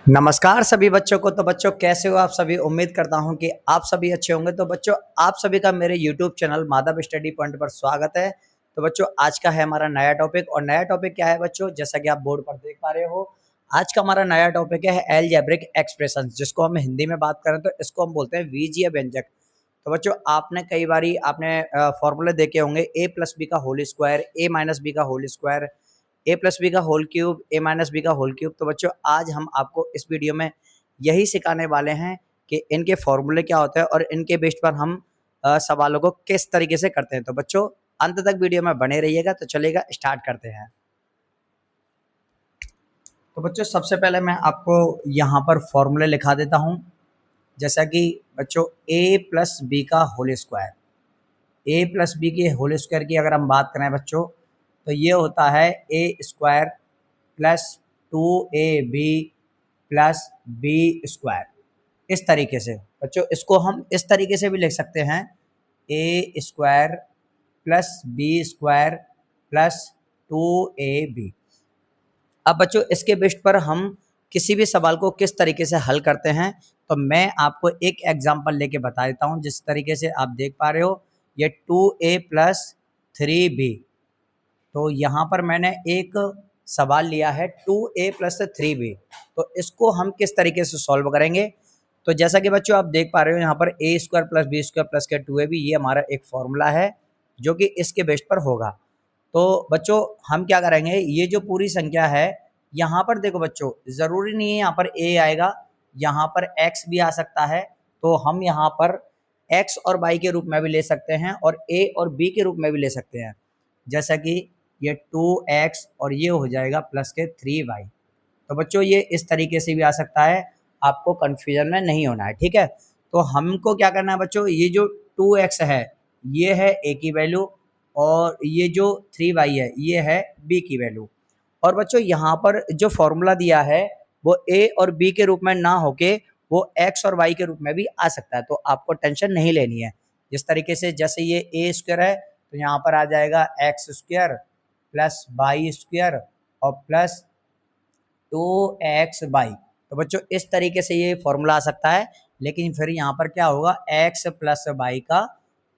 नमस्कार सभी बच्चों को। तो बच्चों कैसे हो आप सभी? उम्मीद करता हूं कि आप सभी अच्छे होंगे। तो बच्चों आप सभी का मेरे YouTube channel Madhav study point पर स्वागत है। तो बच्चों आज का है हमारा नया टॉपिक, और नया टॉपिक क्या है बच्चों? जैसा कि आप बोर्ड पर देख पा रहे हो, आज का हमारा नया टॉपिक है अलजेब्रिक एक्सप्रेशन, जिसको हम हिंदी में बात करें तो इसको हम बोलते हैं बीजीय व्यंजक। तो बच्चों आपने कई बारी आपने फॉर्मूले देखे होंगे, a प्लस बी का whole square, a minus B का whole square, A plus B का whole cube, A minus B का होल क्यूब। तो बच्चों आज हम आपको इस वीडियो में यही सिखाने वाले हैं कि इनके फॉर्मूले क्या होते हैं और इनके बेस पर हम सवालों को किस तरीके से करते हैं। तो बच्चों अंत तक वीडियो में बने रहिएगा। तो चलिएगा स्टार्ट करते हैं। तो बच्चों सबसे पहले मैं आपको यहाँ पर फॉर्मूले लिखा देता हूँ। जैसा कि बच्चों ए प्लस बी का whole square, A plus B के होल स्क्वायर की अगर हम बात करें बच्चों, तो ये होता है a square plus 2ab plus B square. इस तरीके से बच्चों इसको हम इस तरीके से भी लिख सकते हैं, a square plus B square plus 2ab। अब बच्चों इसके बेस पर हम किसी भी सवाल को किस तरीके से हल करते हैं, तो मैं आपको एक एग्जांपल लेके बता देता हूं। जिस तरीके से आप देख पा रहे हो, ये 2a प्लस 3b। तो यहाँ पर मैंने एक सवाल लिया है 2a प्लस 3b। तो इसको हम किस तरीके से सॉल्व करेंगे? तो जैसा कि बच्चों आप देख पा रहे हो, यहाँ पर a square plus B square plus के 2ab, ये हमारा एक फॉर्मूला है जो कि इसके बेस पर होगा। तो बच्चों हम क्या करेंगे, ये जो पूरी संख्या है यहाँ पर देखो बच्चों, ज़रूरी नहीं है यहाँ पर a आएगा, यहाँ पर x भी आ सकता है। तो हम यहाँ पर x और y के रूप में भी ले सकते हैं और a और b के रूप में भी ले सकते हैं। जैसा कि ये 2x और ये हो जाएगा प्लस के 3y। तो बच्चों ये इस तरीके से भी आ सकता है, आपको कन्फ्यूजन में नहीं होना है, ठीक है। तो हमको क्या करना है बच्चों, ये जो 2x है ये है a की वैल्यू, और ये जो 3y है ये है b की वैल्यू। और बच्चों यहाँ पर जो फॉर्मूला दिया है वो a और b के रूप में ना होके वो x और y के रूप में भी आ सकता है। तो आपको टेंशन नहीं लेनी है। जिस तरीके से जैसे ये a स्क्वायर है तो यहाँ पर आ जाएगा X square plus Y square और प्लस 2xy। तो बच्चों इस तरीके से ये फॉर्मूला आ सकता है, लेकिन फिर यहाँ पर क्या होगा, x प्लस वाई का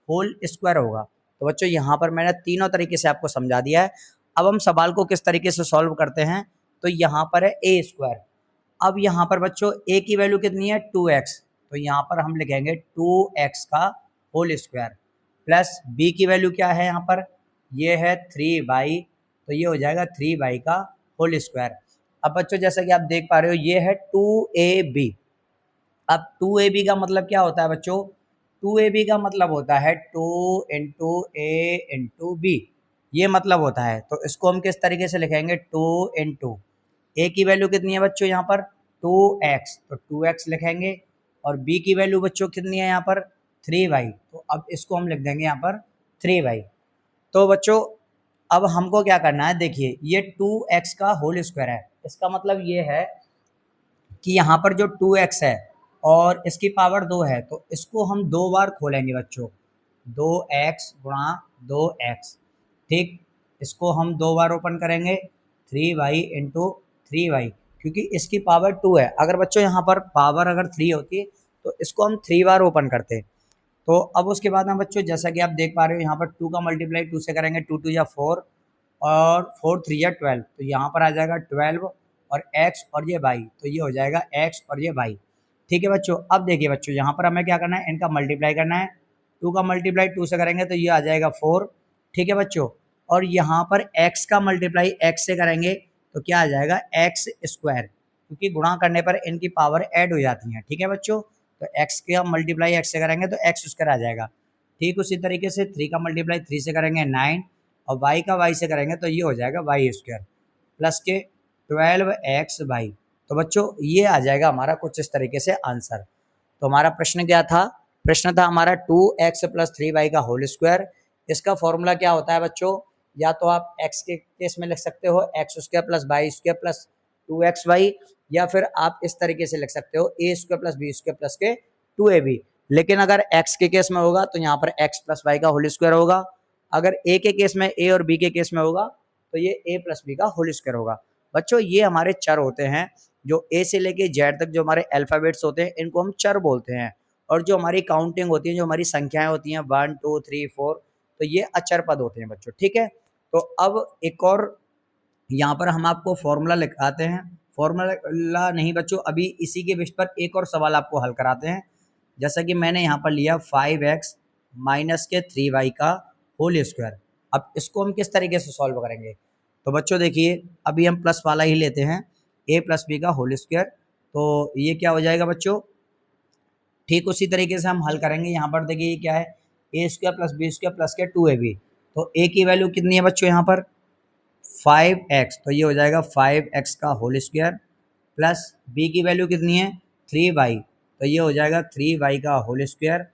होल स्क्वायर होगा। तो बच्चों यहाँ पर मैंने तीनों तरीके से आपको समझा दिया है। अब हम सवाल को किस तरीके से सॉल्व करते हैं, तो यहाँ पर है ए स्क्वायर। अब यहाँ पर बच्चों a की वैल्यू कितनी है, 2x। तो यहाँ पर हम लिखेंगे 2x का होल स्क्वायर प्लस b की वैल्यू क्या है, यहाँ पर ये है 3y। तो ये हो जाएगा 3y का होल स्क्वायर। अब बच्चों जैसा कि आप देख पा रहे हो, ये है 2ab। अब 2ab का मतलब क्या होता है बच्चों? 2ab का मतलब होता है 2 इंटू ए इंटू बी, ये मतलब होता है। तो इसको हम किस तरीके से लिखेंगे, 2 इंटू ए की वैल्यू कितनी है बच्चों यहाँ पर 2x, तो 2x लिखेंगे, और b की वैल्यू बच्चों कितनी है यहाँ पर 3y। तो अब इसको हम लिख देंगे यहाँ पर 3y। तो बच्चों अब हमको क्या करना है, देखिए ये 2x का होल स्क्वायर है, इसका मतलब ये है कि यहाँ पर जो 2x है और इसकी पावर 2 है, तो इसको हम 2 बार खोलेंगे बच्चों, 2x गुणा 2x, ठीक। इसको हम 2 बार ओपन करेंगे, 3y इंटू 3y, क्योंकि इसकी पावर 2 है। अगर बच्चों यहाँ पर पावर अगर 3 होती तो इसको हम 3 बार ओपन करते। तो अब उसके बाद में बच्चों जैसा कि आप देख पा रहे हो, यहाँ पर 2 का मल्टीप्लाई 2 से करेंगे, 2 2 या 4 और 4 3 या 12। तो यहाँ पर आ जाएगा 12 और x और ये y, तो ये हो जाएगा x और ये y, ठीक है बच्चों। अब देखिए बच्चों यहाँ पर हमें क्या करना है, इनका मल्टीप्लाई करना है। 2 का मल्टीप्लाई 2 से करेंगे तो ये आ जाएगा 4, ठीक है बच्चों। और यहाँ पर x का मल्टीप्लाई x से करेंगे तो क्या आ जाएगा, x स्क्वायर, क्योंकि गुणा करने पर इनकी पावर ऐड हो जाती है, ठीक है बच्चों। तो x का मल्टीप्लाई x से करेंगे तो x स्क्वायर आ जाएगा। ठीक उसी तरीके से 3 का मल्टीप्लाई 3 से करेंगे 9, और y का y से करेंगे तो ये हो जाएगा y स्क्वायर प्लस के 12xy। तो बच्चों ये आ जाएगा हमारा कुछ इस तरीके से आंसर। तो हमारा प्रश्न क्या था? प्रश्न था हमारा 2x प्लस 3y का होल स्क्वायर। इसका फॉर्मूला क्या होता है बच्चों? या तो आप x के केस में लिख सकते हो X square plus Y square plus 2xy, या फिर आप इस तरीके से लिख सकते हो a square plus B square plus के 2ab। लेकिन अगर x के केस में होगा तो यहाँ पर x प्लस वाई का होल स्क्वायर होगा, अगर ए के केस में ए और बी के केस में होगा तो ये ए प्लस बी का होल स्क्वायर होगा। बच्चों ये हमारे चर होते हैं, जो ए से लेके जेड तक जो हमारे अल्फ़ाबेट्स होते हैं इनको हम चर बोलते हैं, और जो हमारी काउंटिंग होती है, जो हमारी संख्याएं होती हैं 1 2 3 4, तो ये अचर पद होते हैं बच्चों। ठीक है, तो अब एक और यहाँ पर हम आपको फॉर्मूला लिखाते हैं। फॉर्मूला नहीं बच्चों, अभी इसी के बेस पर एक और सवाल आपको हल कराते हैं। जैसा कि मैंने यहाँ पर लिया 5x माइनस के 3y का होल स्क्वायर। अब इसको हम किस तरीके से सॉल्व करेंगे? तो बच्चों देखिए, अभी हम प्लस वाला ही लेते हैं, a प्लस बी का होल स्क्वायर। तो ये क्या हो जाएगा बच्चों? ठीक उसी तरीके से हम हल करेंगे। यहाँ पर देखिए ये क्या है, a square plus B square plus के 2ab। तो a की वैल्यू कितनी है बच्चों यहाँ पर? 5x, तो ये हो जाएगा 5x का होल स्क्वायर, प्लस b की वैल्यू कितनी है? 3y, तो ये हो जाएगा 3y का होल स्क्वायर,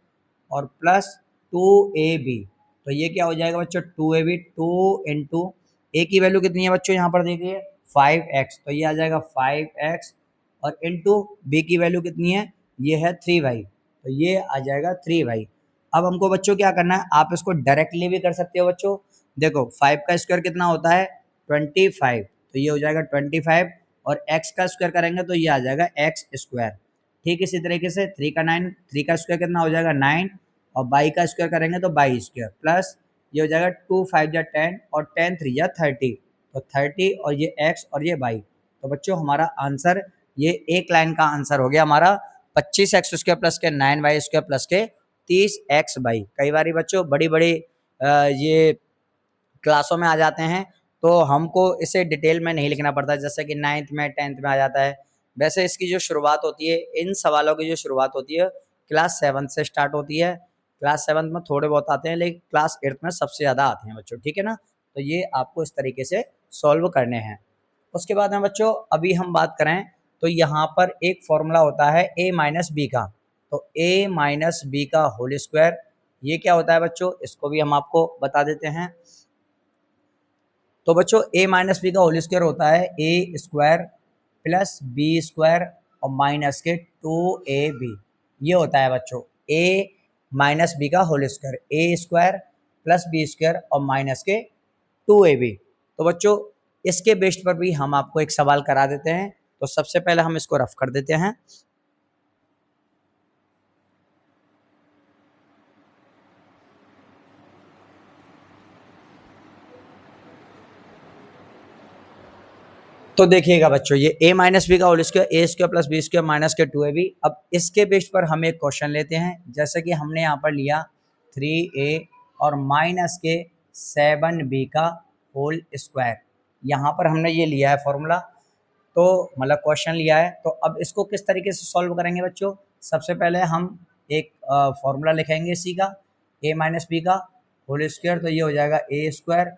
और प्लस 2ab, तो ये क्या हो जाएगा बच्चों? 2ab, 2 इंटू ए की वैल्यू कितनी है बच्चों यहाँ पर देखिए 5x, तो ये आ जाएगा 5x, और इंटू बी की वैल्यू कितनी है? ये है 3y, तो ये आ जाएगा 3y। अब हमको बच्चों क्या करना है, आप इसको डायरेक्टली भी कर सकते हो बच्चों। देखो 5 का स्क्वायर कितना होता है? 25, तो ये हो जाएगा 25, और x का स्क्वायर करेंगे तो ये आ जाएगा x स्क्वायर। ठीक इसी तरीके से 3 का 9, 3 का स्क्वायर कितना हो जाएगा 9, और बाई का स्क्वायर करेंगे तो बाई स्क्वायर, प्लस ये हो जाएगा 2 5 या 10, और 10 3 या 30, तो 30, और ये x और ये बाई। तो बच्चों हमारा आंसर, ये एक लाइन का आंसर हो गया हमारा 25x स्क्वायर प्लस के 9y स्क्वायर प्लस के 30x बाई। कई बार बच्चों बड़ी बड़ी ये क्लासों में आ जाते हैं, तो हमको इसे डिटेल में नहीं लिखना पड़ता, जैसे कि 9th में 10th में आ जाता है। वैसे इसकी जो शुरुआत होती है, इन सवालों की जो शुरुआत होती है क्लास 7 से स्टार्ट होती है। क्लास 7 में थोड़े बहुत आते हैं, लेकिन क्लास 8 में सबसे ज़्यादा आते हैं बच्चों। ठीक है ना, तो ये आपको इस तरीके से सॉल्व करने हैं। उसके बाद में बच्चों अभी हम बात करें तो यहाँ पर एक फॉर्मूला होता है a माइनस बी का। तो a माइनस बी का होल स्क्वायर, ये क्या होता है बच्चों? इसको भी हम आपको बता देते हैं। तो बच्चों a माइनस बी का होल स्क्वायर होता है a square plus B square और माइनस के 2ab। ये होता है बच्चों a माइनस बी का whole square, a square plus B square और माइनस के 2ab। तो बच्चों इसके बेस्ड पर भी हम आपको एक सवाल करा देते हैं। तो सबसे पहले हम इसको रफ कर देते हैं। तो देखिएगा बच्चों, ये a माइनस बी का whole square, a square plus B square minus के 2ab। अब इसके बेस पर हम एक क्वेश्चन लेते हैं, जैसे कि हमने यहाँ पर लिया 3a और माइनस के 7b का होल स्क्वायर। यहाँ पर हमने ये लिया है फॉर्मूला, तो मतलब क्वेश्चन लिया है। तो अब इसको किस तरीके से सॉल्व करेंगे बच्चों? सबसे पहले हम एक फॉर्मूला लिखेंगे इसी का, a माइनस बी का होल स्क्वायर, तो ये हो जाएगा a square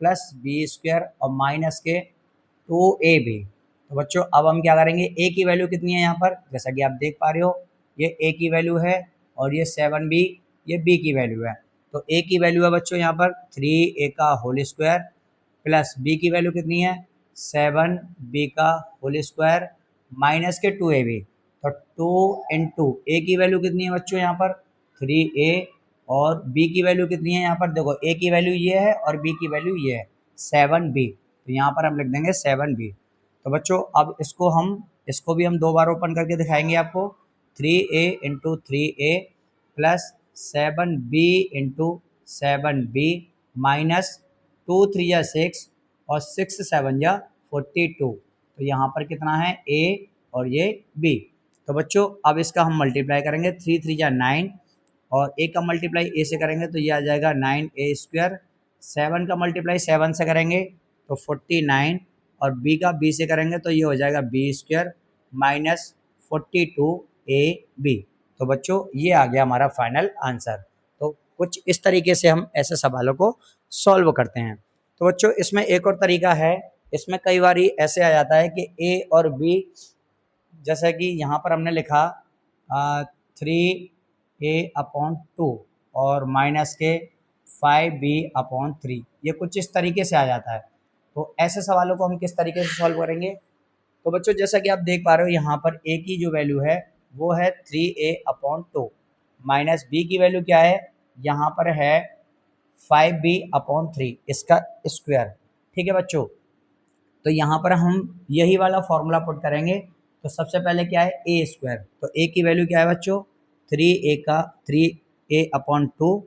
plus B square और माइनस के 2ab। तो बच्चों अब हम क्या करेंगे, a की वैल्यू कितनी है यहाँ पर? जैसा कि आप देख पा रहे हो, ये a की वैल्यू है, और ये 7b ये b की वैल्यू है। तो a की वैल्यू है बच्चों यहाँ पर 3a का होल स्क्वायर, प्लस b की वैल्यू कितनी है? 7b का होल स्क्वायर माइनस के 2ab। तो 2 इंटू ए की वैल्यू कितनी है बच्चों यहाँ पर? 3a, और b की वैल्यू कितनी है यहाँ पर? देखो a की वैल्यू ये है और b की वैल्यू ये है 7b, तो यहाँ पर हम लिख देंगे 7b। तो बच्चों अब इसको भी हम 2 बार ओपन करके दिखाएंगे आपको। 3a into 3a plus 7b into 7b minus 2 3 या 6 और 6 7 या 42। तो यहाँ पर कितना है? a और ये b। तो बच्चों अब इसका हम मल्टीप्लाई करेंगे, 3 3 या 9, और a का मल्टीप्लाई a से करेंगे तो ये आ जाएगा 9a स्क्वायर। 7 का मल्टीप्लाई 7 से करेंगे तो 49, और b का b से करेंगे तो ये हो जाएगा b स्क्वायर माइनस 42ab। तो बच्चों ये आ गया हमारा फाइनल आंसर। तो कुछ इस तरीके से हम ऐसे सवालों को सॉल्व करते हैं। तो बच्चों इसमें एक और तरीका है, इसमें कई बार ऐसे आ जाता है कि a और b, जैसा कि यहाँ पर हमने लिखा 3a/2 और माइनस के 5b/3, ये कुछ इस तरीके से आ जाता है। तो ऐसे सवालों को हम किस तरीके से सॉल्व करेंगे? तो बच्चों जैसा कि आप देख पा रहे हो, यहाँ पर a की जो वैल्यू है वो है 3a/2, माइनस b की वैल्यू क्या है? यहाँ पर है 5b/3 इसका स्क्वायर। ठीक है बच्चों, तो यहाँ पर हम यही वाला फॉर्मूला पुट करेंगे। तो सबसे पहले क्या है, ए स्क्वायर, तो ए की वैल्यू क्या है बच्चों, 3a/2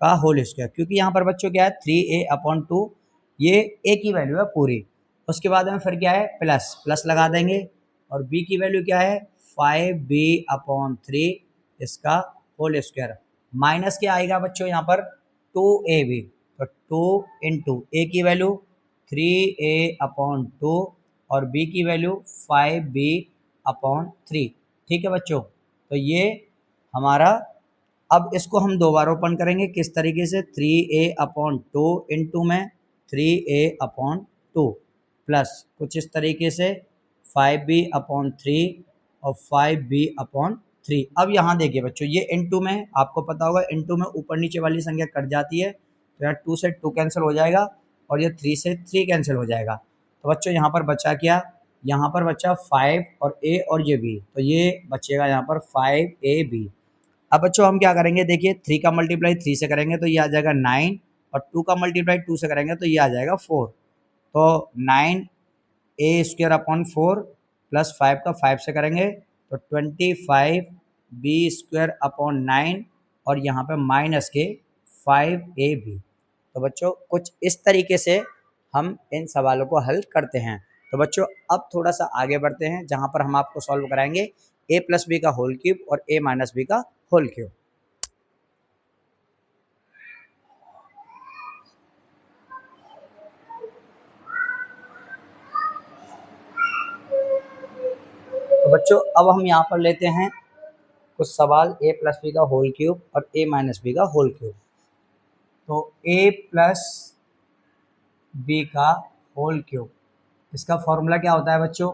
का होल स्क्वायर, क्योंकि यहाँ पर बच्चों क्या है 3a/2, ये ए की वैल्यू है पूरी। उसके बाद में फिर क्या है, प्लस प्लस लगा देंगे, और बी की वैल्यू क्या है 5b/3 इसका होल स्क्वायर, माइनस क्या आएगा बच्चों यहाँ पर 2ab, तो 2 इंटू ए की वैल्यू 3a/2 और b की वैल्यू 5b/3। ठीक है बच्चों, तो ये हमारा, अब इसको हम दो बार ओपन करेंगे, किस तरीके से 3a/2 इंटू में 3a/2 प्लस कुछ इस तरीके से 5b/3 और 5b/3। अब यहाँ देखिए बच्चों, ये इंटू में आपको पता होगा, इंटू में ऊपर नीचे वाली संख्या कट जाती है, तो यहाँ 2 से 2 कैंसिल हो जाएगा और ये 3 से 3 कैंसिल हो जाएगा। तो बच्चों यहाँ पर बचा क्या, यहाँ पर बचा 5 और ये b, तो ये बचेगा यहाँ पर 5ab। अब बच्चों हम क्या करेंगे, देखिए 3 का मल्टीप्लाई 3 से करेंगे तो ये आ जाएगा 9, और 2 का मल्टीप्लाई 2 से करेंगे तो ये आ जाएगा 4। तो 9a² प्लस 5 का 5 से करेंगे तो 25b²/9, और यहाँ पे माइनस के 5ab। तो बच्चों कुछ इस तरीके से हम इन सवालों को हल करते हैं। तो बच्चों अब थोड़ा सा आगे बढ़ते हैं, जहाँ पर हम आपको सॉल्व कराएंगे a+b का होल क्यूब और a-b का होल क्यूब। तो बच्चों अब हम यहाँ पर लेते हैं कुछ सवाल a+b का होल क्यूब और a-b का होल क्यूब। तो a+b का होल क्यूब, इसका फॉर्मूला क्या होता है बच्चों,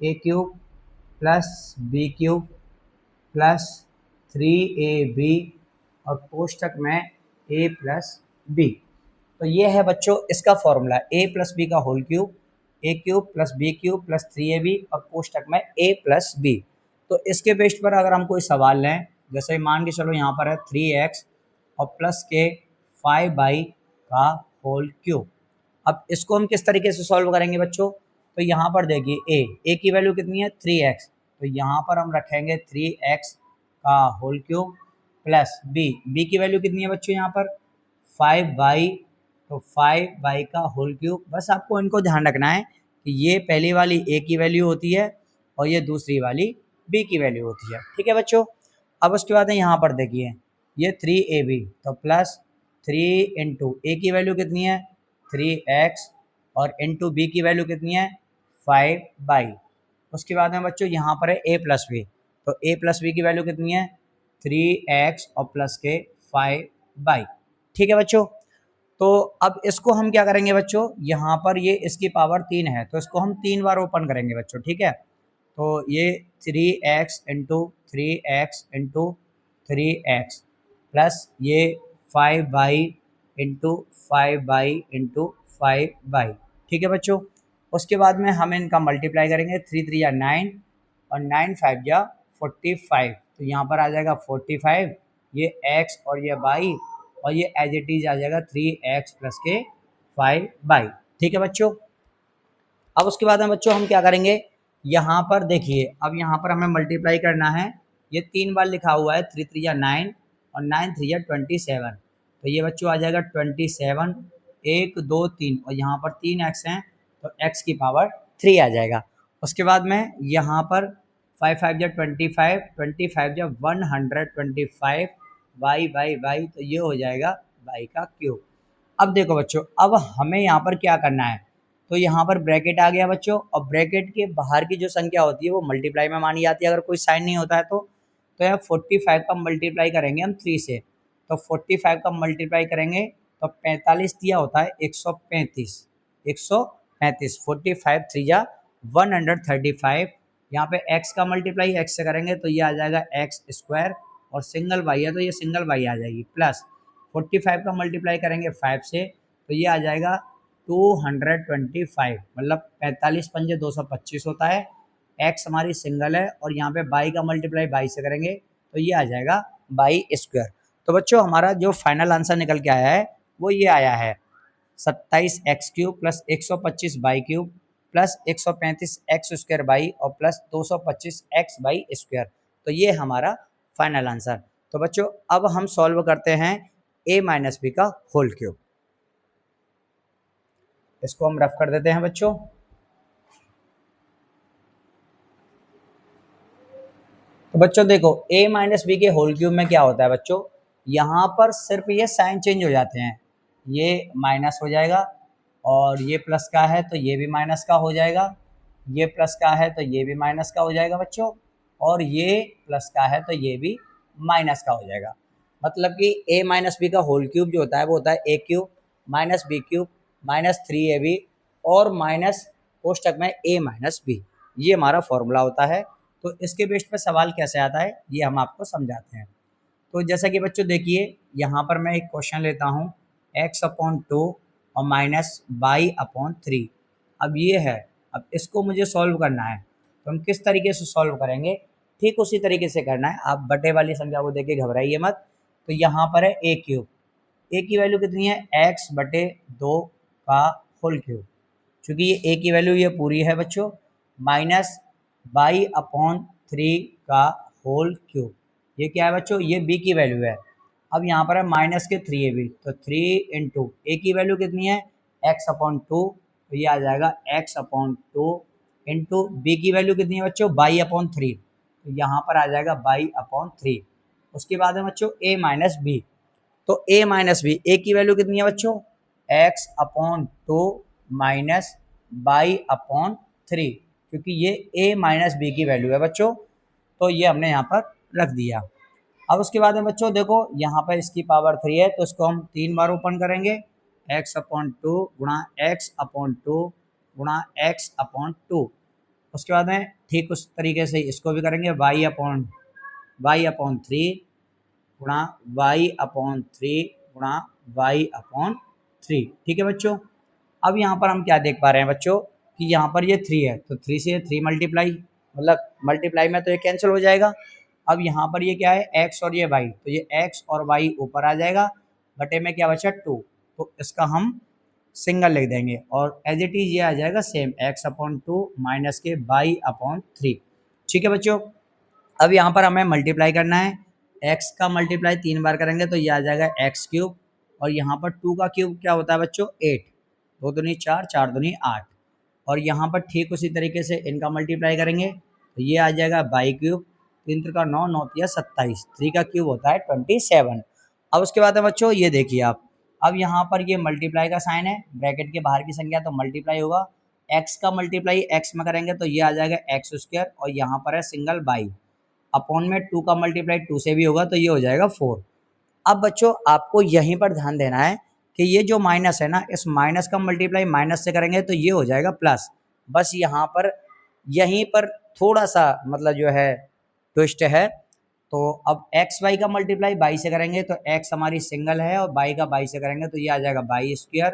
a³ + b³ + 3ab और कोष्टक में a+b। तो ये है बच्चों इसका फॉर्मूला, a+b का whole cube, a³ + b³ + 3ab और कोष्टक में a+b। तो इसके बेस्ड पर अगर हम कोई सवाल लें, जैसे मान के चलो यहाँ पर है 3x और प्लस के 5y का होल क्यूब। अब इसको हम किस तरीके से सॉल्व करेंगे बच्चों, तो यहाँ पर देखिए a की वैल्यू कितनी है 3x, तो यहाँ पर हम रखेंगे 3x का होल क्यूब प्लस b की वैल्यू कितनी है बच्चों यहाँ पर 5y, तो 5y का होल क्यूब। बस आपको इनको ध्यान रखना है कि ये पहली वाली a की वैल्यू होती है और ये दूसरी वाली b की वैल्यू होती है। ठीक है बच्चों, अब उसके बाद यहाँ पर देखिए ये 3ab, तो प्लस 3 इंटू ए की वैल्यू कितनी है 3x और इंटू बी की वैल्यू कितनी है 5y। उसके बाद में बच्चों यहाँ पर है a+b, तो a+b की वैल्यू कितनी है 3x और प्लस के 5y। ठीक है बच्चों, तो अब इसको हम क्या करेंगे बच्चों, यहाँ पर ये इसकी पावर 3 है, तो इसको हम 3 बार ओपन करेंगे बच्चों। ठीक है, तो ये 3x into 3x into 3x plus ये 5y into 5y into 5y। ठीक है बच्चों, उसके बाद में हम इनका मल्टीप्लाई करेंगे, 3 3 या 9 और 9 5 या 45, तो यहाँ पर आ जाएगा 45, ये x और ये y, और ये एज इट इज आ जाएगा 3x प्लस के 5y। ठीक है बच्चों, अब उसके बाद में बच्चों हम क्या करेंगे, यहाँ पर देखिए अब यहाँ पर हमें मल्टीप्लाई करना है, ये 3 बार लिखा हुआ है 3 3 या 9 और 9 3 या 27, तो ये बच्चों आ जाएगा 27, 1 2 3 और यहाँ पर 3x हैं तो x की पावर 3 आ जाएगा। उसके बाद में यहाँ पर 5 5 या 25, 25 या 125, y, तो ये हो जाएगा y का क्यूब। अब देखो बच्चों, अब हमें यहाँ पर क्या करना है, तो यहाँ पर ब्रैकेट आ गया बच्चों, और ब्रैकेट के बाहर की जो संख्या होती है वो मल्टीप्लाई में मानी जाती है, अगर कोई साइन नहीं होता है तो यहाँ 45 का मल्टीप्लाई करेंगे हम 3 से, तो 45 का मल्टीप्लाई करेंगे तो 45 दिया होता है 135, 45 3 या 135। यहाँ पे x का मल्टीप्लाई x से करेंगे तो ये आ जाएगा x², और सिंगल y है तो ये सिंगल y आ जाएगी, प्लस 45 का मल्टीप्लाई करेंगे 5 से तो ये आ जाएगा 225, मतलब 45 पंजे 225 होता है, x हमारी सिंगल है, और यहाँ पे y का मल्टीप्लाई y से करेंगे तो ये आ जाएगा y²। तो बच्चों हमारा जो फाइनल आंसर निकल के आया है वो ये आया है 27x³ plus 125y³ plus 135x² और प्लस 225x/²। तो ये हमारा फाइनल आंसर। तो बच्चों अब हम सॉल्व करते हैं a माइनस बी का होल क्यूब। इसको हम रफ कर देते हैं बच्चों। तो बच्चों देखो a माइनस बी के होल क्यूब में क्या होता है बच्चों, यहाँ पर सिर्फ ये साइन चेंज हो जाते हैं, ये माइनस हो जाएगा और ये प्लस का है तो ये भी माइनस का हो जाएगा, ये प्लस का है तो ये भी माइनस का हो जाएगा बच्चों, और ये प्लस का है तो ये भी माइनस का हो जाएगा। मतलब कि a माइनस बी का होल क्यूब जो होता है वो होता है a³ minus b³ minus 3ab और माइनस कोष्टक में a माइनस बी। ये हमारा फॉर्मूला होता है। तो इसके बेस पे सवाल कैसे आता है ये हम आपको समझाते हैं। तो जैसा कि बच्चों देखिए यहाँ पर मैं एक क्वेश्चन लेता हूँ x/2 और माइनस y/3। अब ये है, अब इसको मुझे सॉल्व करना है तो हम किस तरीके से सॉल्व करेंगे, ठीक उसी तरीके से करना है। आप बटे वाली संख्या को देख के घबराइए मत। तो यहाँ पर है a³ a की वैल्यू कितनी है x/2 का होल क्यूब, चूँकि ये a की वैल्यू ये पूरी है बच्चों, माइनस y/3 का होल क्यूब, ये क्या है बच्चों, ये b की वैल्यू है। अब यहाँ पर है माइनस के 3ab, तो 3 इंटू a की वैल्यू कितनी है x/2, तो ये आ जाएगा x/2 इंटू b की वैल्यू कितनी है बच्चों y/3, तो यहाँ पर आ जाएगा y/3। उसके बाद है बच्चों a माइनस बी, तो a माइनस बी, a की वैल्यू कितनी है बच्चों x/2 माइनस y/3, क्योंकि ये a माइनस बी की वैल्यू है बच्चों, तो ये हमने यहाँ पर रख दिया। अब उसके बाद में बच्चों देखो यहाँ पर इसकी पावर 3 है तो इसको हम 3 बार ओपन करेंगे, x/2 गुणा x/2 गुणा x/2। उसके बाद में ठीक उस तरीके से इसको भी करेंगे y/3 गुणा y/3 गुणा y/3। ठीक है बच्चों। अब यहाँ पर हम क्या देख पा रहे हैं बच्चों कि यहाँ पर ये 3 है तो 3 से 3 मल्टीप्लाई, मतलब मल्टीप्लाई में तो ये कैंसिल हो जाएगा। अब यहाँ पर ये क्या है x और ये y, तो ये x और y ऊपर आ जाएगा, बटे में क्या बचा 2, तो इसका हम सिंगल लिख देंगे और एज इट इज ये आ जाएगा सेम x/2 माइनस के y/3। ठीक है बच्चों। अब यहाँ पर हमें मल्टीप्लाई करना है, x का मल्टीप्लाई 3 बार करेंगे तो ये आ जाएगा x³ और यहाँ पर 2 का क्यूब क्या होता है बच्चों 8, 2 दूनी 4, 4 दूनी 8, और यहाँ पर ठीक उसी तरीके से इनका मल्टीप्लाई करेंगे तो ये आ जाएगा y³, 3 त्रिका 9, 9 तिया 27, 3 का क्यूब होता है 27। अब उसके बाद है बच्चों ये देखिए आप, अब यहाँ पर ये मल्टीप्लाई का साइन है, ब्रैकेट के बाहर की संख्या तो मल्टीप्लाई होगा, x का मल्टीप्लाई x में करेंगे तो ये आ जाएगा x² और यहाँ पर है सिंगल y, अपॉन में 2 का मल्टीप्लाई 2 से भी होगा तो ये हो जाएगा 4। अब बच्चों आपको यहीं पर ध्यान देना है कि ये जो माइनस है ना, इस माइनस का मल्टीप्लाई माइनस से करेंगे तो ये हो जाएगा प्लस। बस यहाँ पर यहीं पर थोड़ा सा मतलब जो है ट्विस्ट है। तो अब एक्स वाई का मल्टीप्लाई बाई से करेंगे तो एक्स हमारी सिंगल है और बाई का बाई से करेंगे तो ये आ जाएगा y²,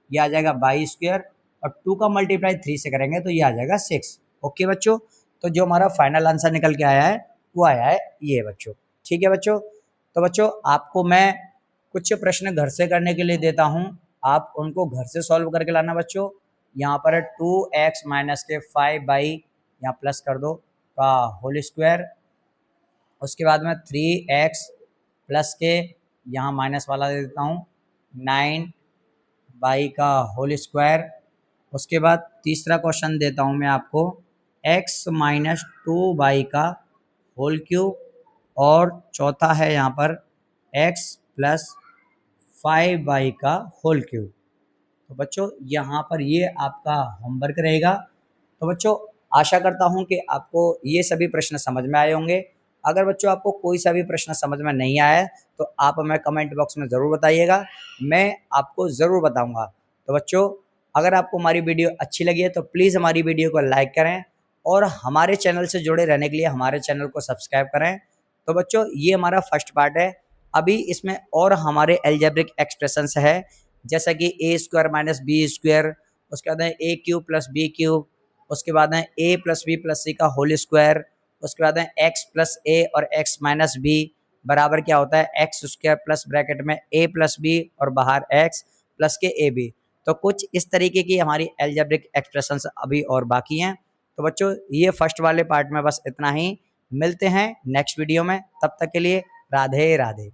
ये आ जाएगा y², और 2 का मल्टीप्लाई 3 से करेंगे तो ये आ जाएगा 6। ओके बच्चों, तो जो हमारा फाइनल आंसर निकल के आया है वो आया है ये बच्चों। ठीक है बच्चों। तो बच्चों आपको मैं कुछ प्रश्न घर से करने के लिए देता हूँ, आप उनको घर से सॉल्व करके लाना बच्चों। यहाँ पर है 2x माइनस के 5 यहाँ प्लस कर दो का होल स्क्वायर, उसके बाद में 3x प्लस के यहाँ माइनस वाला दे देता हूँ 9 का होल स्क्वायर। उसके बाद तीसरा क्वेश्चन देता हूँ मैं आपको x माइनस 2 का होल क्यूब, और चौथा है यहाँ पर x प्लस 5 का होल क्यूब। तो बच्चों यहाँ पर ये आपका होमवर्क रहेगा। तो बच्चों आशा करता हूँ कि आपको ये सभी प्रश्न समझ में आए होंगे। अगर बच्चों आपको कोई सा भी प्रश्न समझ में नहीं आया है तो आप हमें कमेंट बॉक्स में ज़रूर बताइएगा, मैं आपको ज़रूर बताऊँगा। तो बच्चों अगर आपको हमारी वीडियो अच्छी लगी है तो प्लीज़ हमारी वीडियो को लाइक करें और हमारे चैनल से जुड़े रहने के लिए हमारे चैनल को सब्सक्राइब करें। तो बच्चों ये हमारा फर्स्ट पार्ट है, अभी इसमें और हमारे एल्जेब्रिक एक्सप्रेशंस है जैसा कि a² माइनस b², उसके बाद है a³ प्लस b³, उसके बाद है a plus b plus c का होल स्क्वायर, उसके बाद है x प्लस a और x माइनस b, बराबर क्या होता है एक्स स्क्वायर प्लस ब्रैकेट में ए प्लस बी और बाहर एक्स प्लस के ए बी। तो कुछ इस तरीके की हमारी एल्जेब्रिक एक्सप्रेशंस अभी और बाकी हैं। तो बच्चों ये फर्स्ट वाले पार्ट में बस इतना ही, मिलते हैं नेक्स्ट वीडियो में, तब तक के लिए राधे राधे।